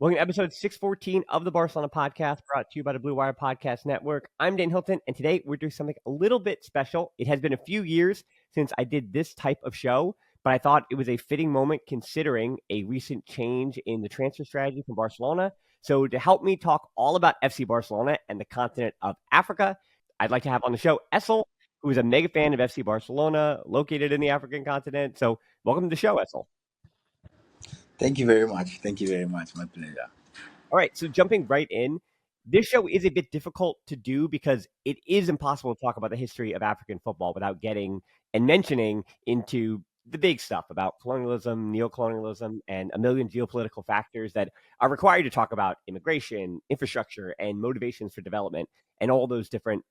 Welcome to episode 614 of the Barcelona podcast, brought to you by the Blue Wire Podcast Network. I'm Dan Hilton, and today we're doing something a little bit special. It has been a few years since I did this type of show, but I thought it was a fitting moment considering a recent change in the transfer strategy from Barcelona. So to help me talk all about FC Barcelona and the continent of Africa, I'd like to have on the show Essel, who is a mega fan of FC Barcelona, located in the African continent. So welcome to the show, Essel. Thank you very much. Thank you very much. My pleasure. All right, so jumping right in, this show is a bit difficult to do because it is impossible to talk about the history of African football without getting and mentioning into the big stuff about colonialism, neocolonialism, and a million geopolitical factors that are required to talk about immigration, infrastructure, and motivations for development, and all those different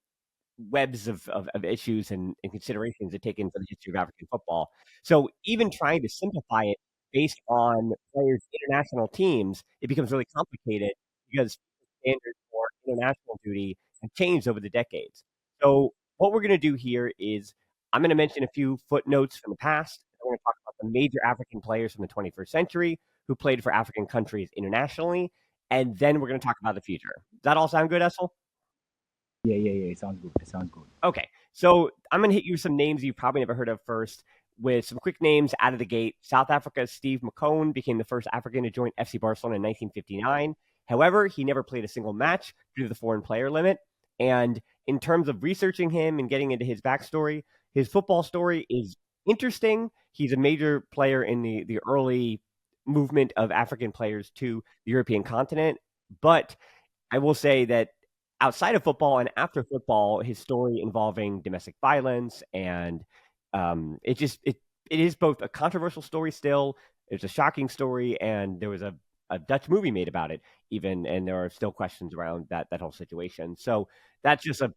webs of issues and considerations that take into the history of African football. So even trying to simplify it based on players' international teams, it becomes really complicated because standards for international duty have changed over the decades. So what we're going to do here is I'm going to mention a few footnotes from the past. We're going to talk about the major African players from the 21st century who played for African countries internationally, and then we're going to talk about the future. Does that all sound good, Essel? Yeah. It sounds good. Okay, so I'm going to hit you with some names you've probably never heard of first, with some quick names out of the gate. South Africa's Steve McCone became the first African to join FC Barcelona in 1959. However, he never played a single match due to the foreign player limit. And in terms of researching him and getting into his backstory, his football story is interesting. He's a major player in the early movement of African players to the European continent. But I will say that outside of football and after football, his story involving domestic violence and it is both a controversial story still. It's a shocking story, and there was a Dutch movie made about it even, and there are still questions around that whole situation. So that's just a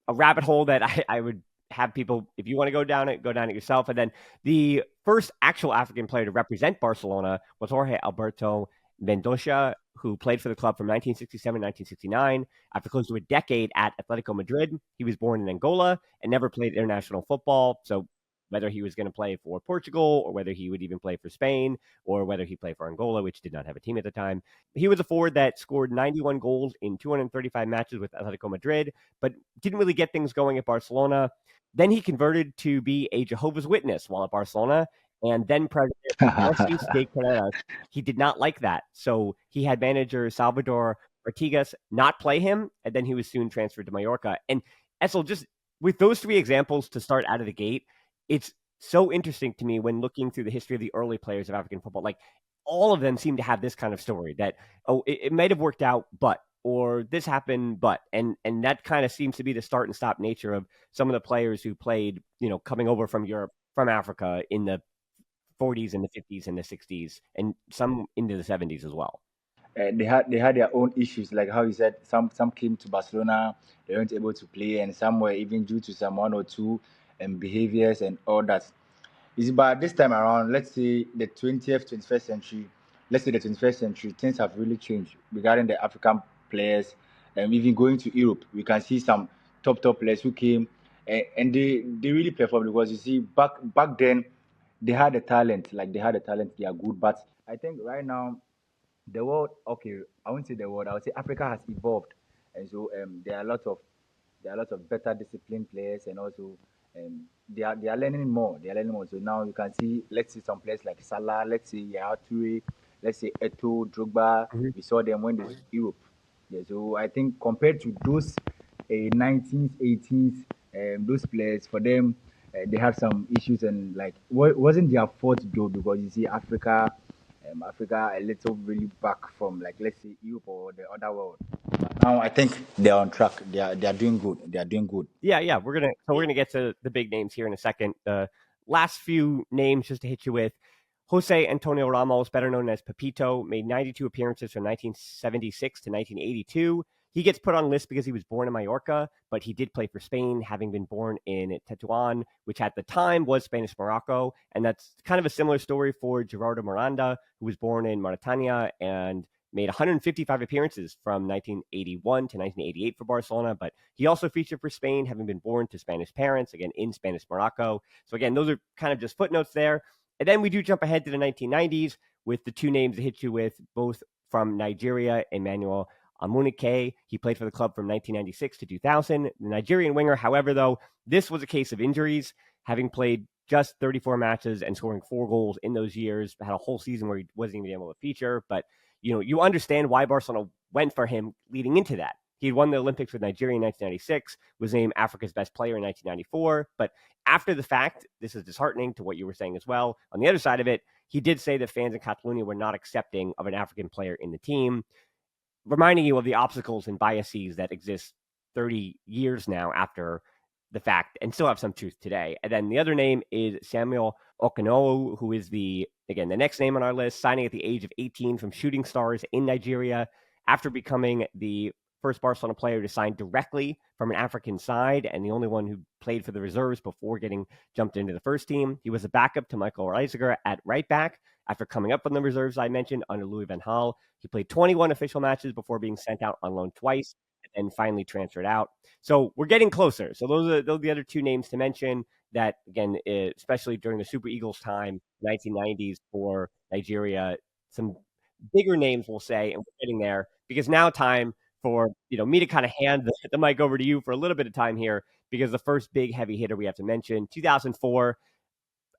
rabbit hole that I would have people, if you want to go down it yourself. And then the first actual African player to represent Barcelona was Jorge Alberto Mendoza, who played for the club from 1967 to 1969. After close to a decade at Atletico Madrid, he was born in Angola and never played international football. So whether he was going to play for Portugal or whether he would even play for Spain or whether he played for Angola, which did not have a team at the time. He was a forward that scored 91 goals in 235 matches with Atletico Madrid, but didn't really get things going at Barcelona. Then he converted to be a Jehovah's Witness while at Barcelona, and then president Narcis de Carreras. He did not like that. So he had manager Salvador Artigas not play him, and then he was soon transferred to Mallorca. And Essel, just with those three examples to start out of the gate, it's so interesting to me when looking through the history of the early players of African football. Like, all of them seem to have this kind of story that, it might have worked out, but, or this happened, but, and that kind of seems to be the start and stop nature of some of the players who played, coming over from Europe, from Africa in the 40s and the 50s and the 60s, and some into the 70s as well. They had their own issues, like how you said. Some came to Barcelona, they weren't able to play, and some were even due to some one or two behaviors and all that. But this time around, let's say the 21st century, things have really changed regarding the African players, and even going to Europe, we can see some top players who came, and they really performed, because you see back then they had the talent, they are good. But I think right now the world, okay, I won't say the world, I would say Africa has evolved, and so there are a lot of better disciplined players, and also they are learning more. So now you can see, let's see some players like Salah, let's say Yaya Toure, let's say Eto'o, Drogba. We saw them when they were in Europe. Yeah, so I think compared to those 19th, 18th, those players, for them, they had some issues, and like wasn't their fault though, because you see Africa a little really back from, like, let's say Europe or the other world. But now I think they're on track. They are doing good. Yeah. We're gonna get to the big names here in a second. The last few names just to hit you with: Jose Antonio Ramos, better known as Pepito, made 92 appearances from 1976 to 1982. He gets put on list because he was born in Mallorca, but he did play for Spain, having been born in Tetuan, which at the time was Spanish Morocco. And that's kind of a similar story for Gerardo Miranda, who was born in Mauritania and made 155 appearances from 1981 to 1988 for Barcelona, but he also featured for Spain, having been born to Spanish parents, again, in Spanish Morocco. So again, those are kind of just footnotes there. And then we do jump ahead to the 1990s with the two names to hit you with, both from Nigeria, Emmanuel Amunike. He played for the club from 1996 to 2000. The Nigerian winger, however, though, this was a case of injuries, having played just 34 matches and scoring 4 goals in those years. Had a whole season where he wasn't even able to feature. But, you understand why Barcelona went for him leading into that. He had won the Olympics with Nigeria in 1996, was named Africa's best player in 1994. But after the fact, this is disheartening to what you were saying as well. On the other side of it, he did say that fans in Catalonia were not accepting of an African player in the team, reminding you of the obstacles and biases that exist 30 years now after the fact and still have some truth today. And then the other name is Samuel Eto'o, who is the next name on our list, signing at the age of 18 from Shooting Stars in Nigeria after becoming the first Barcelona player to sign directly from an African side and the only one who played for the reserves before getting jumped into the first team. He was a backup to Michael Reisiger at right back after coming up from the reserves I mentioned under Louis van Gaal. He played 21 official matches before being sent out on loan twice and then finally transferred out. So we're getting closer. So those are the other two names to mention that, again, especially during the Super Eagles time, 1990s for Nigeria, some bigger names, we'll say, and we're getting there because now time for me to kind of hand the mic over to you for a little bit of time here because the first big heavy hitter we have to mention, 2004,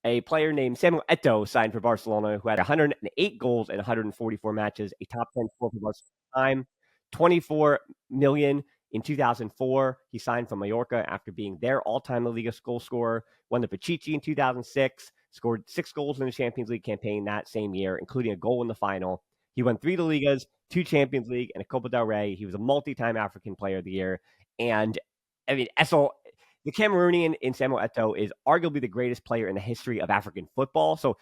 a player named Samuel Eto'o signed for Barcelona who had 108 goals in 144 matches, a top 10 score for Barcelona time, 24 million in 2004. He signed from Mallorca after being their all-time La Liga goal scorer, won the Pichichi in 2006, scored 6 goals in the Champions League campaign that same year, including a goal in the final. He won 3 La Ligas, 2 Champions League, and a Copa del Rey. He was a multi-time African Player of the Year. And, I mean, Essel, the Cameroonian in Samuel Eto'o is arguably the greatest player in the history of African football. So,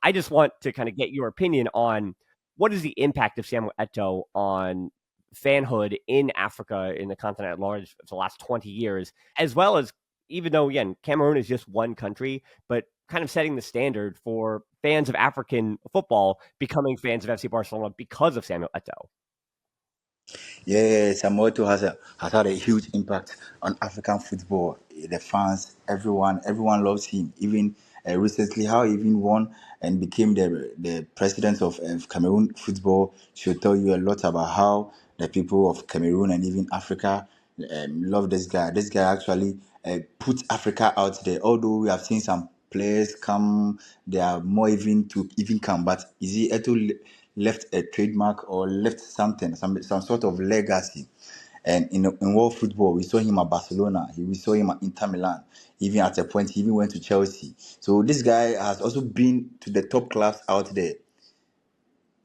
I just want to kind of get your opinion on what is the impact of Samuel Eto'o on fanhood in Africa, in the continent at large, for the last 20 years, as well as, even though, again, Cameroon is just one country, but kind of setting the standard for fans of African football becoming fans of FC Barcelona because of Samuel Eto'o. Yeah, Samuel Eto'o has had a huge impact on African football. The fans, everyone loves him. Even recently, how he even won and became the president of Cameroon football should tell you a lot about how the people of Cameroon and even Africa love this guy. This guy actually put Africa out there. Although we have seen some players come, they are more even to even come. But is he Eto'o left a trademark or left something, some sort of legacy? And in world football, we saw him at Barcelona. We saw him at Inter Milan. Even at a point, he even went to Chelsea. So this guy has also been to the top clubs out there.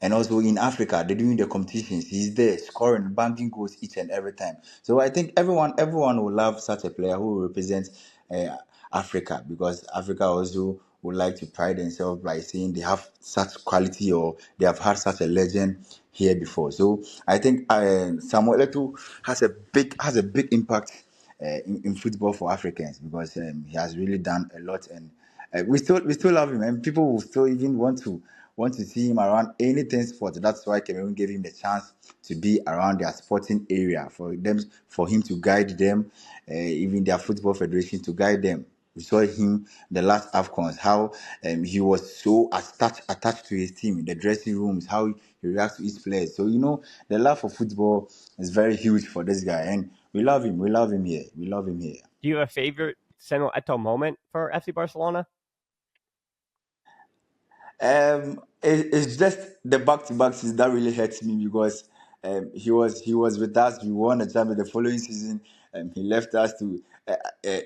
And also in Africa, they're doing the competitions. He's there scoring, banking goals each and every time. So I think everyone will love such a player who will represent uh, Africa, because Africa also would like to pride themselves by saying they have such quality or they have had such a legend here before. So I think Samuel Eto'o has a big impact in football for Africans, because he has really done a lot, and we still love him, and people will still even want to see him around anything sport. That's why Cameroon gave him the chance to be around their sporting area, for him to guide them, even their football federation to guide them. We saw him the last AFCONs, how he was so attached to his team in the dressing rooms, how he reacts to his players. So the love for football is very huge for this guy, and we love him. We love him here. We love him here. Do you have a favorite Samuel Eto'o moment for FC Barcelona? It's just the back-to-backs that really hurts me, because he was with us. We won the champion the following season. He left us to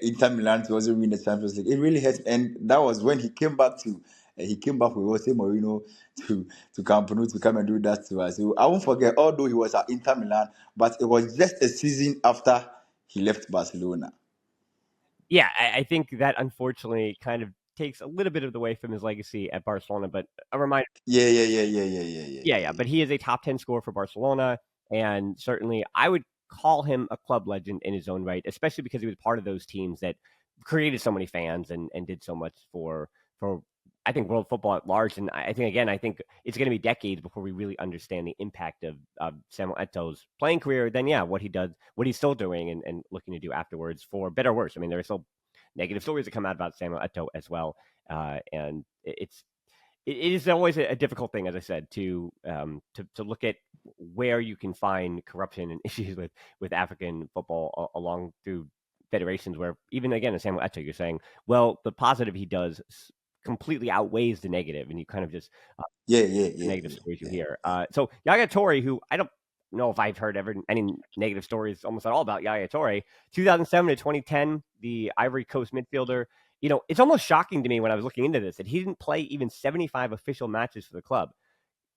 Inter Milan to also win the Champions League. It really hurts, and that was when he came back with Jose Mourinho to Camp Nou to come and do that to us. So I won't forget. Although he was at Inter Milan, but it was just a season after he left Barcelona. Yeah, I think that unfortunately kind of takes a little bit of the way from his legacy at Barcelona. But a reminder, Yeah, yeah, yeah, yeah, yeah, yeah, yeah, yeah, yeah, yeah. yeah. But he is a top 10 scorer for Barcelona, and certainly I would call him a club legend in his own right, especially because he was part of those teams that created so many fans and did so much for I think world football at large. And I think it's going to be decades before we really understand the impact of Samuel Eto'o's playing career. Then yeah, what he does, what he's still doing, and looking to do afterwards, for better or worse. I mean, there are still negative stories that come out about Samuel Eto'o as well, and it's it is always a difficult thing, as I said, to look at where you can find corruption and issues with African football along through federations. Where even again, as Samuel Eto'o, you're saying, well, the positive he does completely outweighs the negative, and you kind of just Yeah, yeah, the yeah, negative yeah, stories you yeah. hear. So Yaya Toure, who I don't know if I've heard ever any negative stories almost at all about Yaya Toure, 2007 to 2010, the Ivory Coast midfielder. It's almost shocking to me when I was looking into this that he didn't play even 75 official matches for the club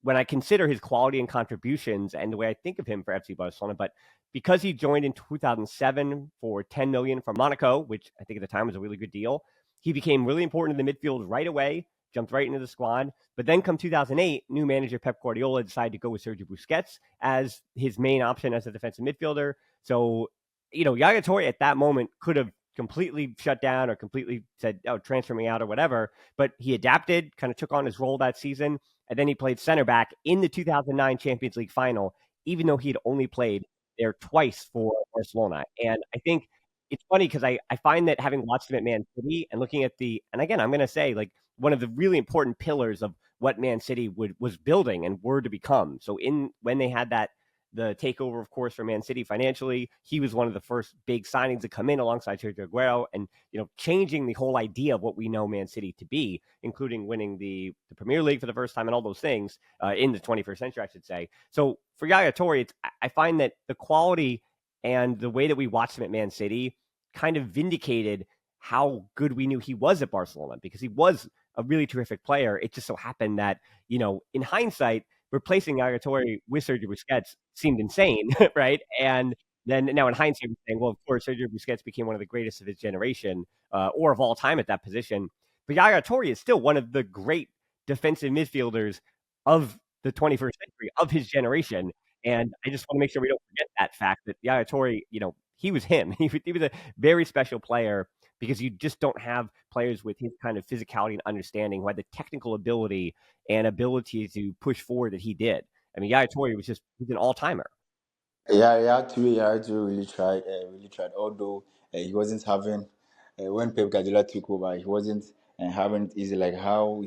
when I consider his quality and contributions and the way I think of him for FC Barcelona. But because he joined in 2007 for 10 million from Monaco, which I think at the time was a really good deal, he became really important in the midfield right away, jumped right into the squad. But then come 2008, new manager Pep Guardiola decided to go with Sergio Busquets as his main option as a defensive midfielder. So, Yaya Toure at that moment could have completely shut down or completely said, oh, transfer me out or whatever. But he adapted, kind of took on his role that season, and then he played center back in the 2009 Champions League final, even though he had only played there twice for Barcelona. And I think it's funny because I find that having watched him at Man City and looking at and again, I'm going to say like one of the really important pillars of what Man City was building and were to become. So when they had the takeover, of course, for Man City financially, he was one of the first big signings to come in alongside Sergio Aguero and, changing the whole idea of what we know Man City to be, including winning the Premier League for the first time and all those things in the 21st century, I should say. So for Yaya Toure, I find that the quality and the way that we watched him at Man City kind of vindicated how good we knew he was at Barcelona because he was a really terrific player. It just so happened that, in hindsight, replacing Yaya Toure with Sergio Busquets seemed insane, right? And then now in hindsight, we're saying, well, of course, Sergio Busquets became one of the greatest of his generation or of all time at that position. But Yaya Toure is still one of the great defensive midfielders of the 21st century, of his generation. And I just want to make sure we don't forget that fact that Yaya Toure, he was him. He was a very special player because you just don't have players with his kind of physicality and understanding who had the technical ability and ability to push forward that he did. I mean, Yaya Toure was an all timer. Yeah, yeah, to really tried. Although he wasn't having when Pep Guardiola took over, he wasn't having it easy like how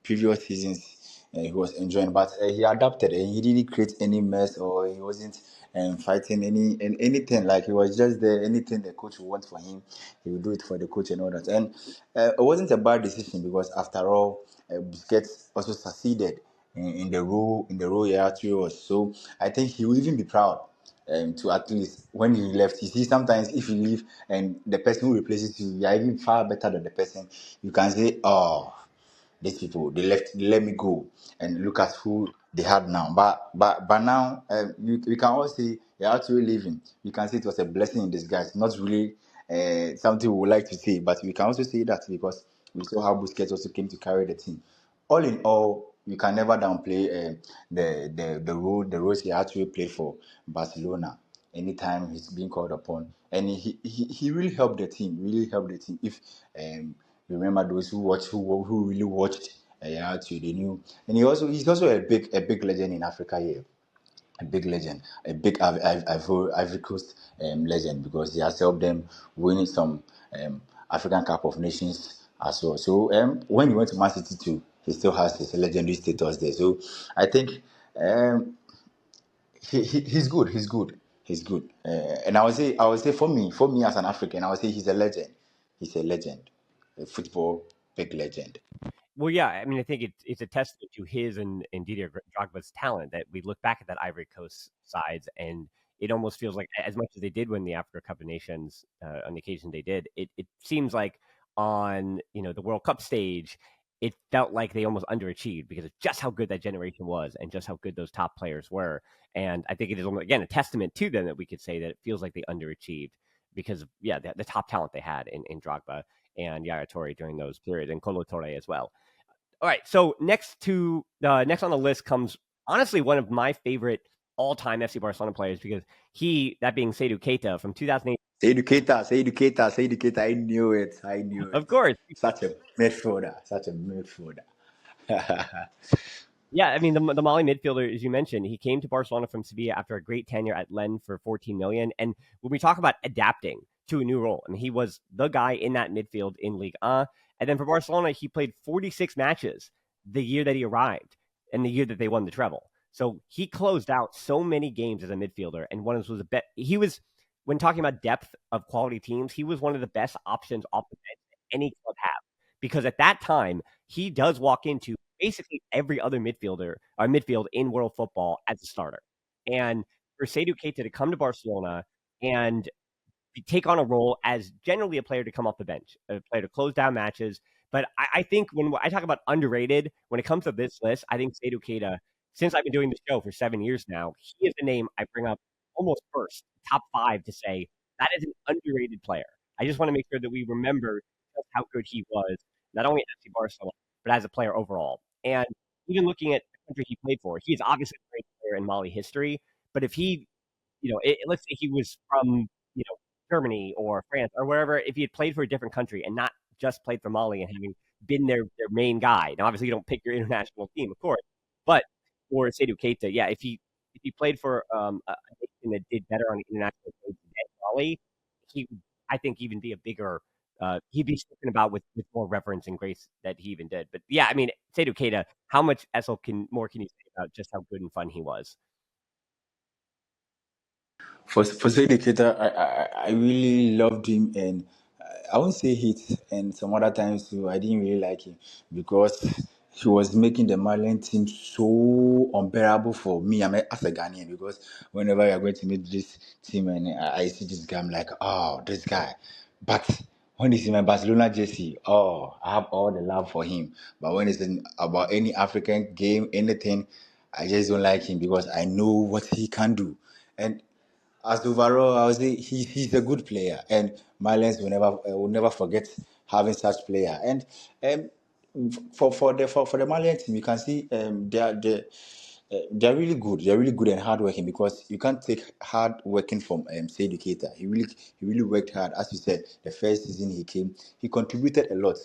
previous seasons he was enjoying. But he adapted and he didn't create any mess or he wasn't fighting anything. Like he was just there. Anything the coach would want for him, he would do it for the coach and all that. And it wasn't a bad decision because after all, Busquets also succeeded in the role he actually was. So I think he will even be proud to at least when he left. You see, sometimes if you leave and the person who replaces you, you are even far better than the person, you can say, "Oh, these people they let me go," and look at who they had now. But now we can all say you're actually leaving. You can say it was a blessing in disguise. Not really something we would like to say, but we can also say that because we saw how Busquets also came to carry the team. All in all, you can never downplay the roles he actually played for Barcelona. Anytime he's being called upon, and he really helped the team. Really helped the team. If you remember those who really watched actually they knew, and he's also a big legend in Africa here, a big legend, a big Ivory Coast legend because he has helped them win some African Cup of Nations as well. So when he went to Man City too, he still has his legendary status there. So I think um, he's good. He's good. He's good. And I would say for me as an African, I would say he's a legend. He's a legend, a football big legend. Well, yeah, I mean, I think it's a testament to his and Didier Drogba's talent that we look back at that Ivory Coast sides, and it almost feels like as much as they did win the Africa Cup of Nations on the occasion they did, it seems like on the World Cup stage, it felt like they almost underachieved because of just how good that generation was and just how good those top players were. And I think it is again a testament to them that we could say that it feels like they underachieved because of the top talent they had in Drogba and Yaya Toure during those periods, and Kolo Toure as well. All right, so next on the list comes honestly one of my favorite all-time FC Barcelona players because that being Seydou Keita from 2008. Say educator. I knew it. I knew Of it. course, Such a midfielder. Such a midfielder. yeah, I mean the Mali midfielder, as you mentioned, he came to Barcelona from Sevilla after a great tenure at Lens for 14 million. And when we talk about adapting to a new role, I mean he was the guy in that midfield in Ligue 1. And then for Barcelona, he played 46 matches the year that he arrived and the year that they won the treble. So he closed out so many games as a midfielder, and one of those was a bet. He was, when talking about depth of quality teams, he was one of the best options off the bench that any club have. Because at that time, he does walk into basically every other midfielder or midfield in world football as a starter. And for Seydou Keita to come to Barcelona and take on a role as generally a player to come off the bench, a player to close down matches. But I think when I talk about underrated, when it comes to this list, I think Seydou Keita, since I've been doing the show for 7 years now, he is the name I bring up almost first, top five, to say that is an underrated player. I just want to make sure that we remember just how good he was, not only at FC Barcelona, but as a player overall. And even looking at the country he played for, he's obviously a great player in Mali history. But if he, let's say he was from, you know, Germany or France or wherever, if he had played for a different country and not just played for Mali and having been their main guy. Now, obviously, you don't pick your international team, of course, but for Seydou Keita, yeah, if he played for a nation that did better on the international stage than Mali, he would, I think, even be a bigger. He'd be spoken about with more reverence and grace that he even did. But yeah, I mean, Seydou Keita, how much Essel can you say about just how good and fun he was? For Educator, I really loved him, and I won't say hate, and some other times too, I didn't really like him because he was making the Malian team so unbearable for me. I'm as a Ghanaian because whenever we are going to meet this team and I see this guy, I'm like, oh, this guy. But when he's in my Barcelona jersey, oh, I have all the love for him. But when it's about any African game, anything, I just don't like him because I know what he can do. And as overall, I would say he's a good player, and Malians will never forget having such player. And for the Malian team, you can see they're really good. They're really good and hardworking because you can't take hard working from Seydou Keita. He really worked hard. As you said, the first season he came, he contributed a lot.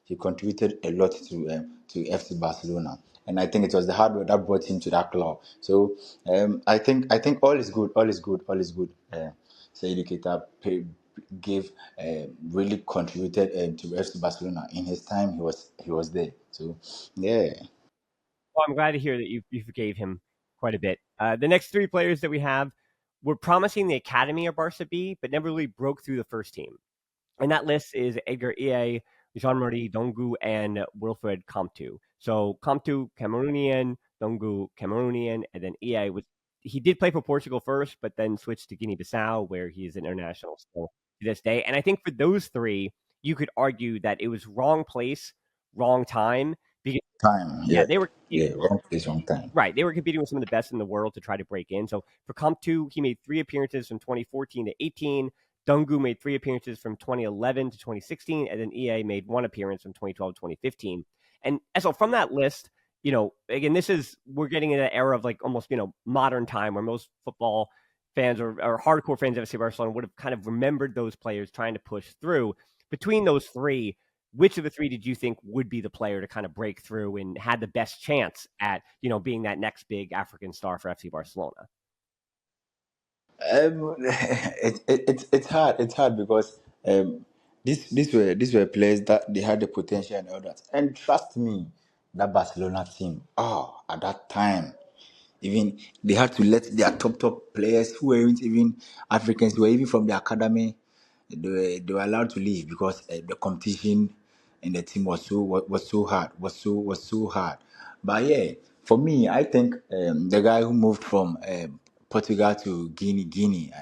He contributed a lot to FC Barcelona, and I think it was the hard work that brought him to that club. So I think all is good, all is good, all is good. Seydou Keita gave really contributed to FC Barcelona in his time. He was there. So yeah. Well, I'm glad to hear that you forgave him quite a bit. The next three players that we have were promising the academy of Barca B, but never really broke through the first team. And that list is Edgar Ie, Jean-Marie Dongu, and Wilfred Comptu. So Comptu, Cameroonian, Dongu, Cameroonian, and then Ie was, he did play for Portugal first, but then switched to Guinea-Bissau, where he is an international still to this day. And I think for those three, you could argue that it was wrong place, wrong time, because Time, yeah, yeah. they were Yeah, wrong place, wrong time. right. They were competing with some of the best in the world to try to break in. So for Comp 2, he made three appearances from 2014 to 18. Dungu made three appearances from 2011 to 2016. And then EA made one appearance from 2012 to 2015. And so from that list, again, we're getting in an era of like almost, modern time where most football fans or hardcore fans of FC Barcelona would have kind of remembered those players trying to push through. Between those three, which of the three did you think would be the player to kind of break through and had the best chance at, being that next big African star for FC Barcelona? It's hard. It's hard because these were players that they had the potential and all that. And trust me, that Barcelona team, at that time, even they had to let their top players who weren't even Africans, who were even from the academy, they were allowed to leave because the competition in the team was so hard. But yeah, for me, I think the guy who moved from Portugal to Guinea,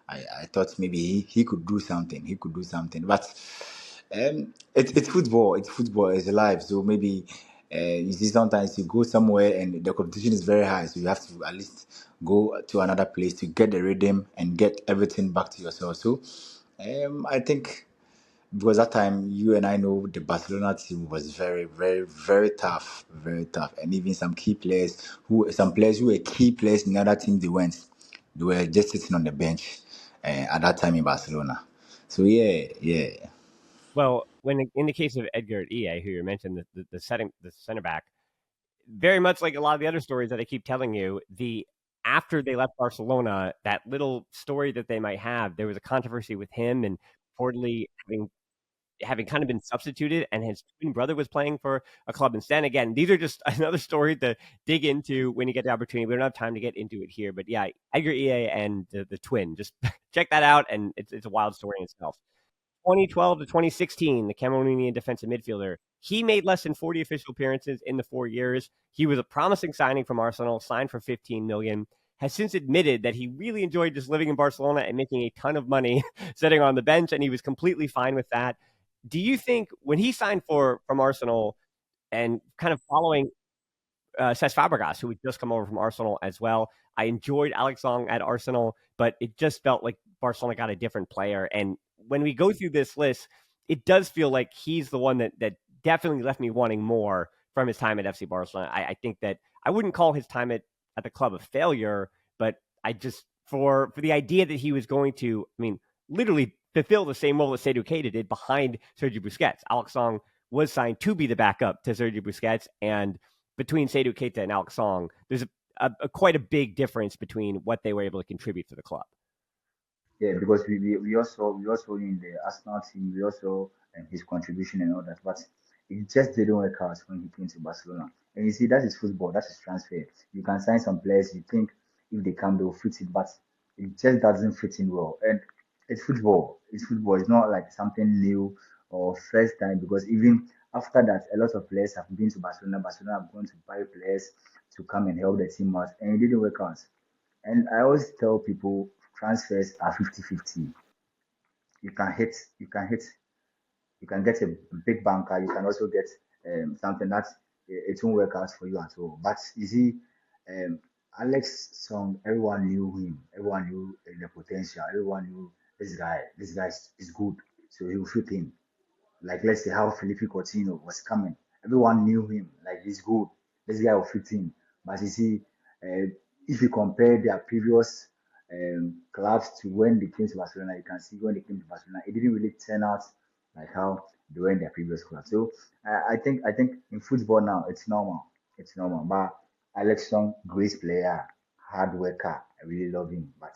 I thought maybe he could do something. He could do something, but it's football. It's football. It's life. So maybe you see sometimes you go somewhere and the competition is very high, so you have to at least go to another place to get the rhythm and get everything back to yourself. So I think because that time you and I know the Barcelona team was very, very, very tough, and even some players who were key players in other teams, they were just sitting on the bench at that time in Barcelona. So yeah, yeah, Well, when in the case of Edgar EA, who you mentioned, the center back, very much like a lot of the other stories that I keep telling you, the after they left Barcelona, that little story that they might have, there was a controversy with him and reportedly having having kind of been substituted, and his twin brother was playing for a club instead. Again, these are just another story to dig into when you get the opportunity. We don't have time to get into it here, but yeah, Edgar EA and the twin, just check that out, and it's a wild story in itself. 2012 to 2016, the Cameroonian defensive midfielder. He made less than 40 official appearances in the 4 years. He was a promising signing from Arsenal, signed for 15 million. Has since admitted that he really enjoyed just living in Barcelona and making a ton of money sitting on the bench, and he was completely fine with that. Do you think when he signed for from Arsenal and kind of following Cesc Fabregas, who had just come over from Arsenal as well. I enjoyed Alex Song at Arsenal, but it just felt like Barcelona got a different player. And when we go through this list, it does feel like he's the one that definitely left me wanting more from his time at FC Barcelona. I think that I wouldn't call his time at the club a failure, but I just for the idea that he was going to, I mean, literally fulfill the same role that Seydou Keita did behind Sergio Busquets. Alex Song was signed to be the backup to Sergio Busquets, and between Seydou Keita and Alex Song, there's quite a big difference between what they were able to contribute to the club. Yeah, because we also in the Arsenal team, we also his contribution and all that, but it just didn't work out when he came to Barcelona. And you see, that is football, that is transfer. You can sign some players, you think if they come, they'll fit it, but it just doesn't fit in well. And it's football. It's football. It's not like something new or first time because even after that, a lot of players have been to Barcelona. Barcelona have gone to buy players to come and help the team out, and it didn't work out. And I always tell people transfers are 50-50. You can hit, you can hit, you can get a big banker. You can also get something that it won't work out for you at all. But you see, um, Alex Song, everyone knew him. Everyone knew the potential. Everyone knew this guy is good. So he will fit in. Like let's say how Felipe Coutinho was coming. Everyone knew him. Like he's good. This guy will fit in. But you see, if you compare their previous clubs to when they came to Barcelona, you can see when they came to Barcelona, it didn't really turn out like how they were in their previous club. So I think in football now it's normal. It's normal. But Alex Song, great player, hard worker. I really love him. But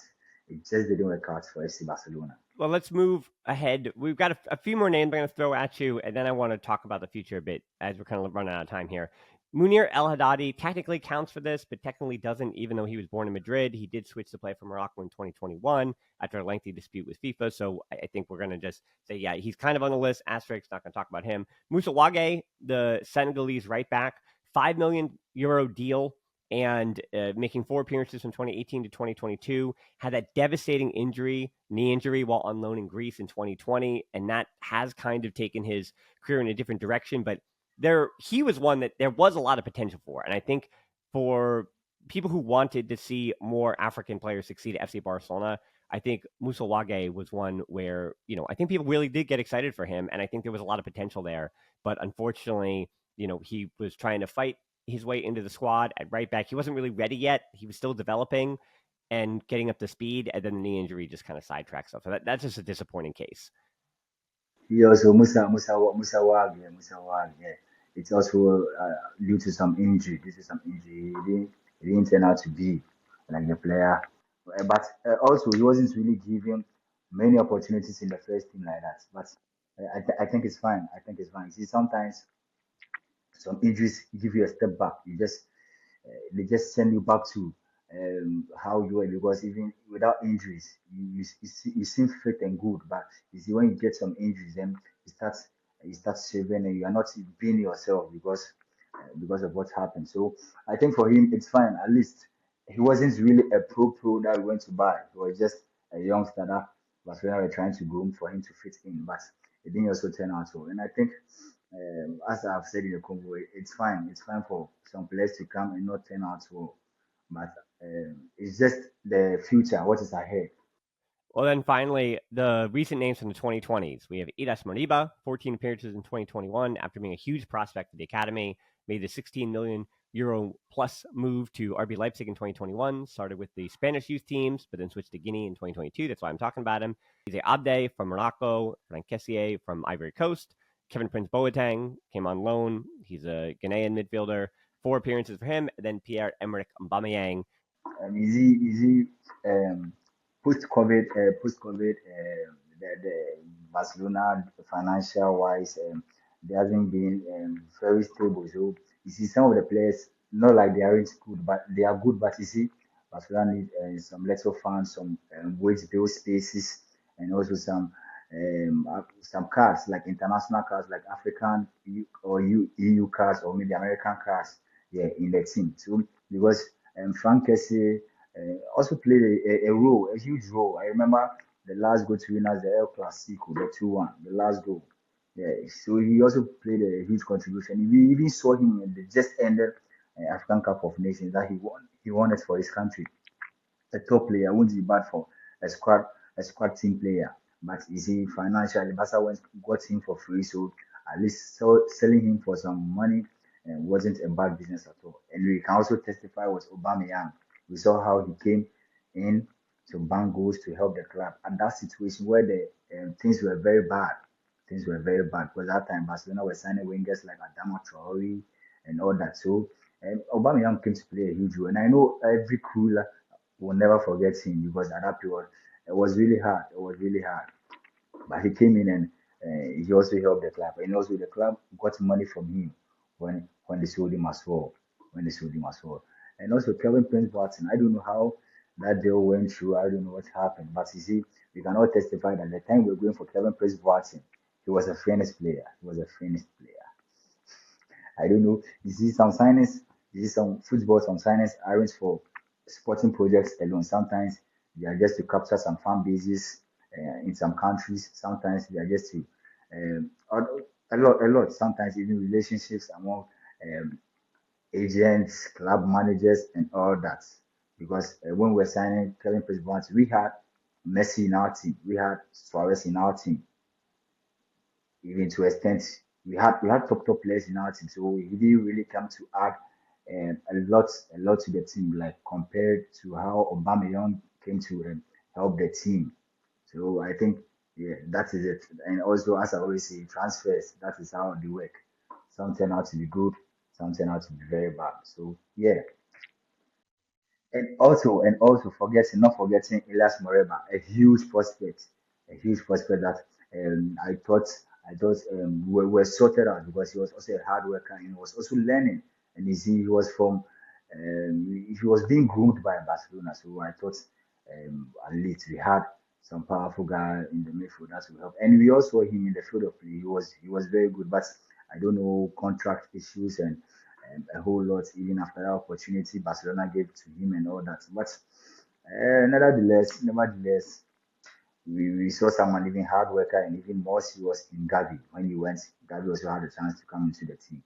it just didn't work out for FC Barcelona. Well, let's move ahead. We've got a few more names I'm going to throw at you, and then I want to talk about the future a bit as we're kind of running out of time here. Munir El Haddadi technically counts for this, but technically doesn't, even though he was born in Madrid. He did switch to play for Morocco in 2021 after a lengthy dispute with FIFA. So I think we're going to just say, yeah, he's kind of on the list. Asterisk, not going to talk about him. Moussa Wage, the Senegalese right back, €5 million deal and making 4 appearances from 2018 to 2022, had that devastating knee injury, while on loan in Greece in 2020, and that has kind of taken his career in a different direction. But he was one that there was a lot of potential for, and I think for people who wanted to see more African players succeed at FC Barcelona, I think Moussa Wage was one where I think people really did get excited for him, and I think there was a lot of potential there. But unfortunately, he was trying to fight his way into the squad at right back. He wasn't really ready yet. He was still developing and getting up to speed, and then the knee injury just kind of sidetracked stuff. So that's just a disappointing case. He also Musa Wag. Yeah. It's also due to some injury. Due to some injury, he didn't turn out to be like the player. But also, he wasn't really given many opportunities in the first team like that. But I think it's fine. I think it's fine. You see, sometimes some injuries give you a step back. They just send you back to how you were because even without injuries, you seem fit and good. But you see, when you get some injuries, then you start saving and you are not being yourself because of what happened. So I think for him, it's fine. At least he wasn't really a pro that we went to buy. He was just a youngster that Barcelona were trying to groom for him to fit in, but it didn't also turn out well. And I think as I've said in the convo, it's fine. It's fine for some players to come and not turn out well. But it's just the future, what is ahead. Well, then finally, the recent names from the 2020s. We have Idas Moriba, 14 appearances in 2021 after being a huge prospect at the academy, made the €16 million plus move to RB Leipzig in 2021, started with the Spanish youth teams, but then switched to Guinea in 2022. That's why I'm talking about him. He's Abde from Morocco, Frank Kessié from Ivory Coast, Kevin Prince Boateng came on loan. He's a Ghanaian midfielder. 4 appearances for him. And then Pierre-Emerick Aubameyang. Is he post COVID, the Barcelona financial wise, they haven't been very stable. So you see, some of the players not like they aren't good, but they are good. But you see, Barcelona need some little funds, some wage bill spaces, and also some cards like international cards, like African EU cards, or maybe American cards, yeah, in the team. So because Frank Kessie also played a role, a huge role. I remember the last goal to winners, the El Clasico, the 2-1, the last goal. Yeah, so he also played a huge contribution. We even saw him in the just ended African Cup of Nations that he won. He won it for his country. A top player won't be bad for a squad a squad team player. But you see, financially, Barca got him for free, so at least selling him for some money wasn't a bad business at all. And we can also testify with Aubameyang. We saw how he came in to bank goals to help the club. And that situation where the things were very bad, things were very bad because that time Barcelona were signing wingers like Adama Traore and all that. So Aubameyang came to play a huge role. And I know every crew will never forget him because at that period it was really hard. It was really hard. But he came in and he also helped the club. And also the club got money from him when they sold him as well. When they sold him as well. And also Kevin Prince Boateng. I don't know how that deal went through. I don't know what happened. But you see, we can all testify that the time we were going for Kevin Prince Boateng, he was a finished player. He was a finished player. I don't know. You see some signings, you see some football, some signings arranged for sporting projects alone. Sometimes they are just to capture some fan bases in some countries. Sometimes they are just to a lot. Sometimes even relationships among um, agents, club managers, and all that. Because when we were signing Kevin Prince Boateng, we had Messi in our team, we had Suarez in our team, even to extent we had top players in our team, so he didn't really come to add a lot to the team, like compared to how Aubameyang came to help the team. So I think yeah, that is it. And also, as I always say, transfers, that is how they work. Some turn out to be good, some turn out to be very bad. So yeah, and also not forgetting Elias Moreba, a huge prospect that I thought were sorted out because he was also a hard worker and he was also learning. And you see, he was being groomed by Barcelona. So I thought at least we had some powerful guy in the midfield that will help. And we also saw him in the field of play. He was very good, but I don't know contract issues and a whole lot even after that opportunity Barcelona gave to him and all that. But nevertheless, we saw someone even hard worker and even more serious in Gavi. When he went, Gavi also had a chance to come into the team.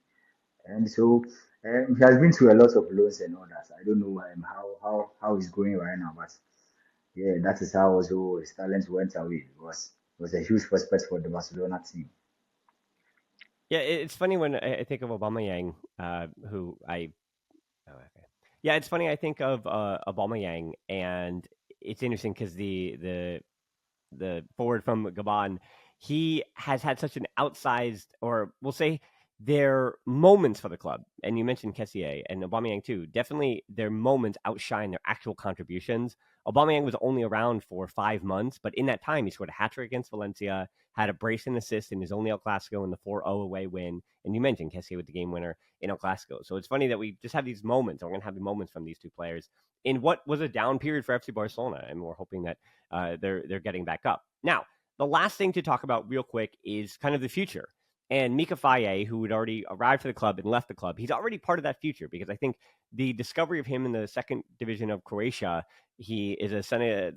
And so he has been through a lot of loans and all that. I don't know how he's going right now, but yeah, that is how also his talents went away. It was a huge prospect for the Barcelona team. Yeah, it's funny when I think of Aubameyang, who I oh, okay. Yeah, it's funny I think of Aubameyang, and it's interesting because the forward from Gabon, he has had such an outsized, or we'll say their moments for the club. And you mentioned Kessié and Aubameyang too. Definitely their moments outshine their actual contributions. Aubameyang was only around for 5 months, but in that time, he scored a hat trick against Valencia, had a brace and assist in his only El Clasico in the 4-0 away win. And you mentioned Kessié with the game winner in El Clasico. So it's funny that we just have these moments, and we're going to have the moments from these two players in what was a down period for FC Barcelona. And we're hoping that they're getting back up. Now, the last thing to talk about real quick is kind of the future. And Mika Faye, who had already arrived for the club and left the club, he's already part of that future because I think the discovery of him in the second division of Croatia, he is the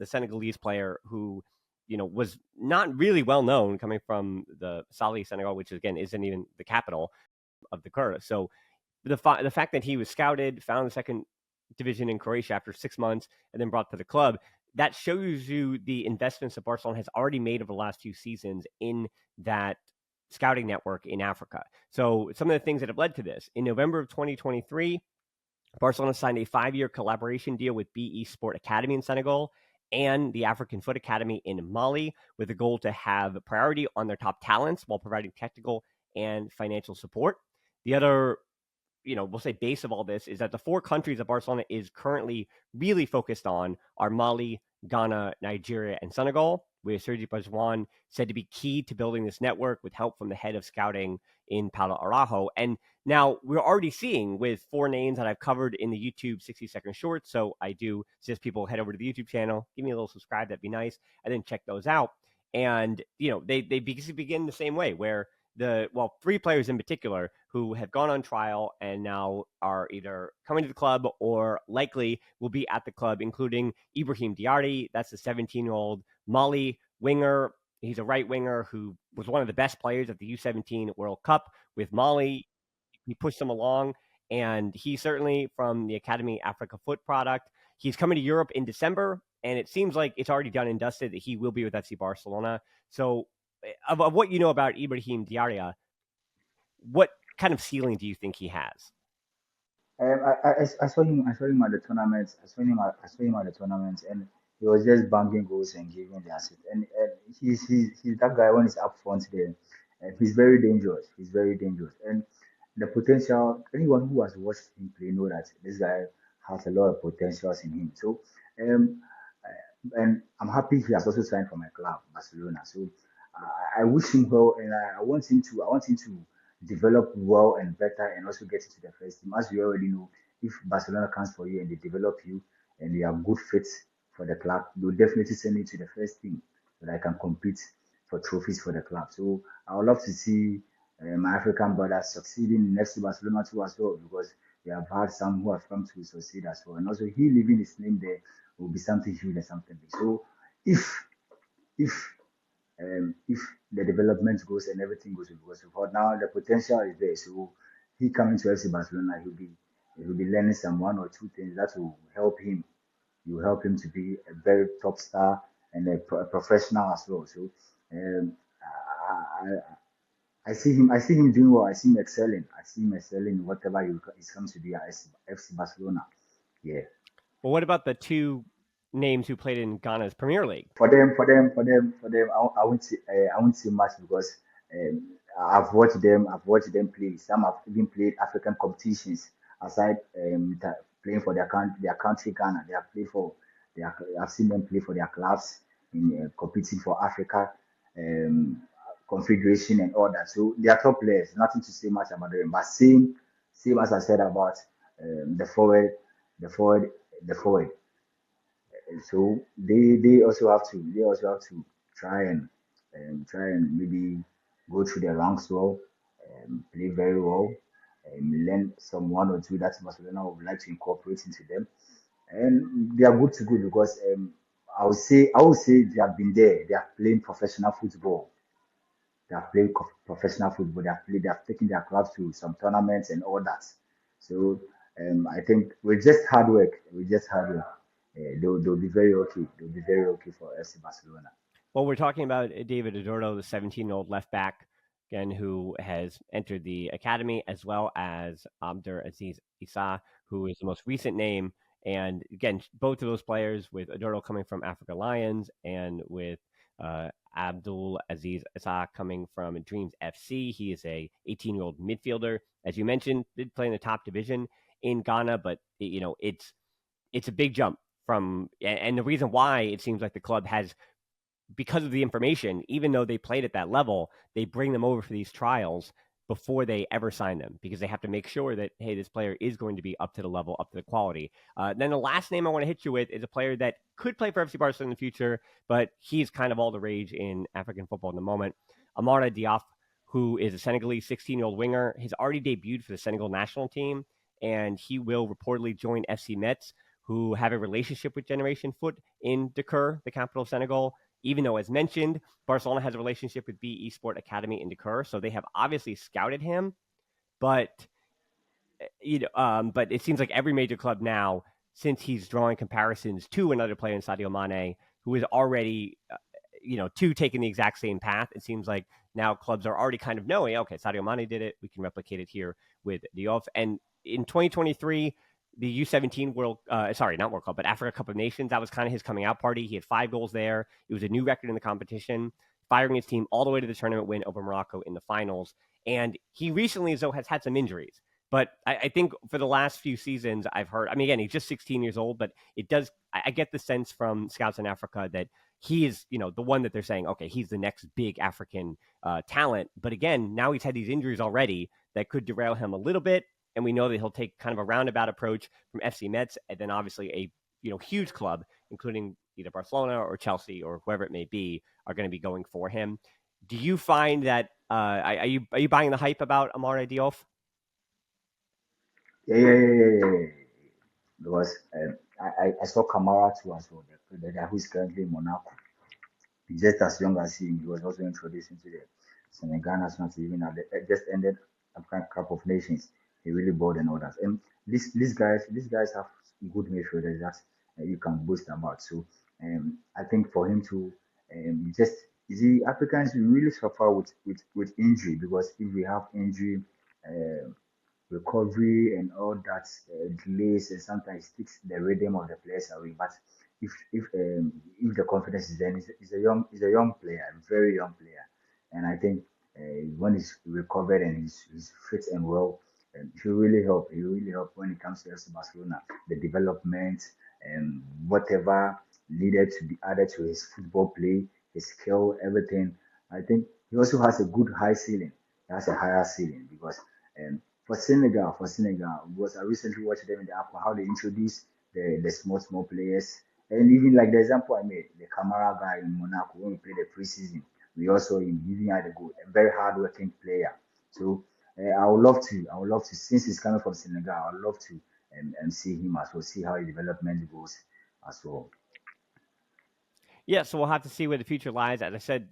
Senegalese player who, was not really well known coming from the Sali, Senegal, which again isn't even the capital of the Kura. So the fact that he was scouted, found the second division in Croatia after 6 months, and then brought to the club, that shows you the investments that Barcelona has already made over the last few seasons in that scouting network in Africa. So some of the things that have led to this. In November of 2023, Barcelona signed a 5-year collaboration deal with BE Sport Academy in Senegal and the African Foot Academy in Mali, with a goal to have priority on their top talents while providing technical and financial support. The other, we'll say base of all this is that the 4 countries that Barcelona is currently really focused on are Mali, Ghana, Nigeria, and Senegal. with Sergi Barjuan said to be key to building this network with help from the head of scouting in Paulo Araujo. And now we're already seeing with 4 names that I've covered in the YouTube 60-second shorts. So I do suggest people head over to the YouTube channel, give me a little subscribe, that'd be nice, and then check those out. And, they begin the same way where 3 players in particular who have gone on trial and now are either coming to the club or likely will be at the club, including Ibrahim Diarry. That's the 17-year-old Mali winger. He's a right winger who was one of the best players at the U17 World Cup with Mali. He pushed them along, and he's certainly from the Academy Africa Foot product. He's coming to Europe in December, and it seems like it's already done and dusted that he will be with FC Barcelona. So of what you know about Ibrahim Diarra, what kind of ceiling do you think he has? I saw him. I saw him at the tournament. I saw him at the tournament, and he was just banging goals and giving the assist. And he's that guy when he's up front there, and he's very dangerous. He's very dangerous, and the potential. Anyone who has watched him play know that this guy has a lot of potentials in him. So, um, and I'm happy he has also signed for my club, Barcelona. So, I wish him well, and I want him to. I want him to develop well and better and also get into the first team. As you already know, if Barcelona comes for you and they develop you and they are good fits for the club, they'll definitely send you to the first team so that I can compete for trophies for the club. So I would love to see my African brothers succeeding in FC Barcelona too as well because we have had some who have come to succeed as well. And also he leaving his name there will be something huge and something big. So if if if the development goes and everything goes because for now the potential is there. So he coming to FC Barcelona, he'll be learning some 1 or 2 things that will help him. You help him to be a very top star and a professional as well. So um, I see him. I see him doing well. I see him excelling. I see him excelling in whatever he comes to be at FC Barcelona. Yeah. Well, what about the 2 names who played in Ghana's Premier League? I won't say I won't say much because I've watched them. I've watched them play. Some have even played African competitions aside playing for their country Ghana. They have played for their. I've seen them play for their clubs in competing for Africa um, confederation and all that. So they are top players. Nothing to say much about them. But same as I said about the forward, the forward, the forward. So they also have to try and maybe go through the ranks well, play very well, learn some 1 or 2 that Barcelona would like to incorporate into them, and they are good to go because I would say they have been there. They are playing professional football. They have played professional football. They have taken their clubs to some tournaments and all that. So I think with just hard work, they'll be very okay. They'll be very okay for FC Barcelona. Well, we're talking about David Adorno, the 17-year-old left back, again, who has entered the academy, as well as Abdur Aziz Issa, who is the most recent name. And again, both of those players, with Adorno coming from Africa Lions and with Abdul Aziz Issa coming from Dreams FC. He is a 18-year-old midfielder. As you mentioned, did play in the top division in Ghana, but it's a big jump from, and the reason why it seems like the club has, because of the information, even though they played at that level, they bring them over for these trials before they ever sign them because they have to make sure that, hey, this player is going to be up to the level, up to the quality. Then the last name I want to hit you with is a player that could play for FC Barcelona in the future, but he's kind of all the rage in African football in the moment. Amara Diop, who is a Senegalese 16-year-old winger, has already debuted for the Senegal national team, and he will reportedly join FC Metz, who have a relationship with Generation Foot in Dakar, the capital of Senegal. Even though, as mentioned, Barcelona has a relationship with BE Sport Academy in Dakar, so they have obviously scouted him. But but it seems like every major club now, since he's drawing comparisons to another player in Sadio Mane, who is already, two taking the exact same path, it seems like now clubs are already kind of knowing, okay, Sadio Mane did it, we can replicate it here with Diop. And in 2023, the U17 not World Cup, but Africa Cup of Nations, that was kind of his coming out party. He had 5 goals there. It was a new record in the competition, firing his team all the way to the tournament win over Morocco in the finals. And he recently, though, has had some injuries. But I think for the last few seasons, I've heard. I mean, again, he's just 16 years old, but it does. I get the sense from scouts in Africa that he is, the one that they're saying, okay, he's the next big African talent. But again, now he's had these injuries already that could derail him a little bit, and we know that he'll take kind of a roundabout approach from FC Metz, and then obviously a huge club, including either Barcelona or Chelsea or whoever it may be, are going to be going for him. Do you find that are you buying the hype about Amara Diop? Yeah, yeah, yeah, yeah, yeah, yeah. Because I saw Kamara too as well, the guy who is currently in Monaco. He's just as young as him. He was also introduced into the Senegal national team. Even at just ended African Cup of Nations. He really bought and all that. And these guys have good midfielders that you can boast about. So I think for him to just you see Africans we really suffer with injury because if we have injury. Um recovery and all that delays and sometimes takes the rhythm of the players away. But if the confidence is there, he's a young player, a very young player, and I think when he's recovered and he's fit and well, he will really help. He will really help when it comes to FC Barcelona, the development and whatever needed to be added to his football play, his skill, everything. I think he also has a good high ceiling. He has a higher ceiling because for Senegal, because I recently watched them in the app how they introduce the small players, and even like the example I made, the Camara guy in Monaco when we played the preseason, we also him giving had a good, a very hardworking player. So I would love to, since he's coming from Senegal, I would love to see him as well, see how his development goes as well. Yeah, so we'll have to see where the future lies. As I said,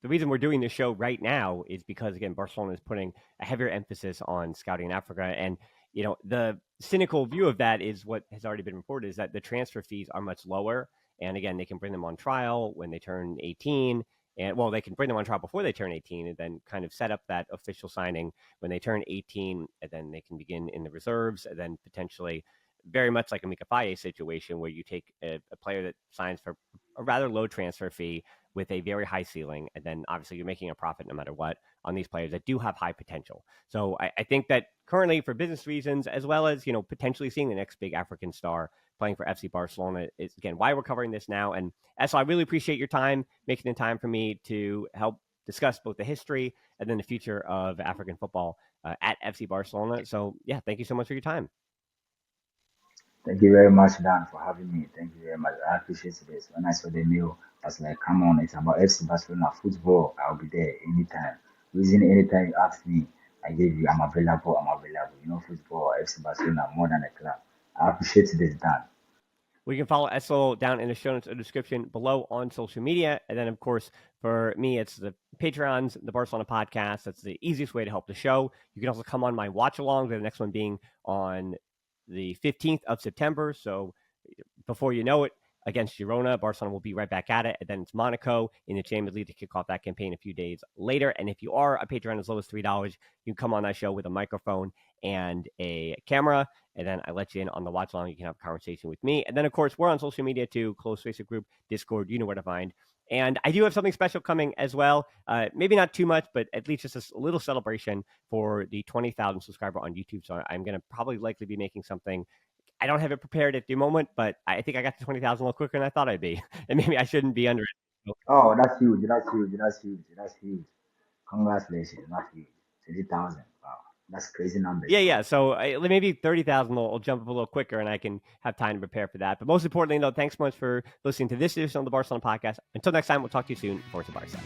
the reason we're doing this show right now is because again, Barcelona is putting a heavier emphasis on scouting in Africa, and the cynical view of that is what has already been reported is that the transfer fees are much lower, and again, they can bring them on trial when they turn 18. And well, they can bring them on trial before they turn 18 and then kind of set up that official signing when they turn 18, and then they can begin in the reserves, and then potentially very much like a Mika Faye situation where you take a player that signs for a rather low transfer fee with a very high ceiling, and then obviously you're making a profit no matter what on these players that do have high potential. So I think that currently, for business reasons, as well as potentially seeing the next big African star playing for FC Barcelona, is again why we're covering this now. And so I really appreciate your time making the time for me to help discuss both the history and then the future of African football at FC Barcelona. So yeah, thank you so much for your time. Thank you very much, Dan, for having me. Thank you very much. I appreciate this. When I saw the mail, I was like, come on, it's about FC Barcelona football. I'll be there anytime. Reason anytime you ask me, I give you, I'm available, I'm available. Football, FC Barcelona, more than a club. I appreciate this, Dan. We can follow Essel down in the show notes or description below on social media. And then, of course, for me, it's the Patreons, the Barcelona podcast. That's the easiest way to help the show. You can also come on my watch along, the next one being on the 15th of September. So before you know it, against Girona, Barcelona will be right back at it. And then it's Monaco in the Champions League to kick off that campaign a few days later. And if you are a Patreon as low as $3, you can come on that show with a microphone and a camera. And then I let you in on the watch along. You can have a conversation with me. And then, of course, we're on social media too. Close Facebook group, Discord. You know where to find. And I do have something special coming as well. Maybe not too much, but at least just a little celebration for the 20,000 subscriber on YouTube. So I'm going to probably likely be making something. I don't have it prepared at the moment, but I think I got to 20,000 a little quicker than I thought I'd be. And maybe I shouldn't be under it. Oh, that's huge. That's huge. That's huge. That's huge. Congratulations. That's huge. 20,000. Wow. That's crazy numbers, Yeah, bro. yeah. So maybe 30,000 will jump up a little quicker and I can have time to prepare for that. But most importantly, though, thanks so much for listening to this edition of the Barcelona podcast. Until next time, we'll talk to you soon. Forza Barca.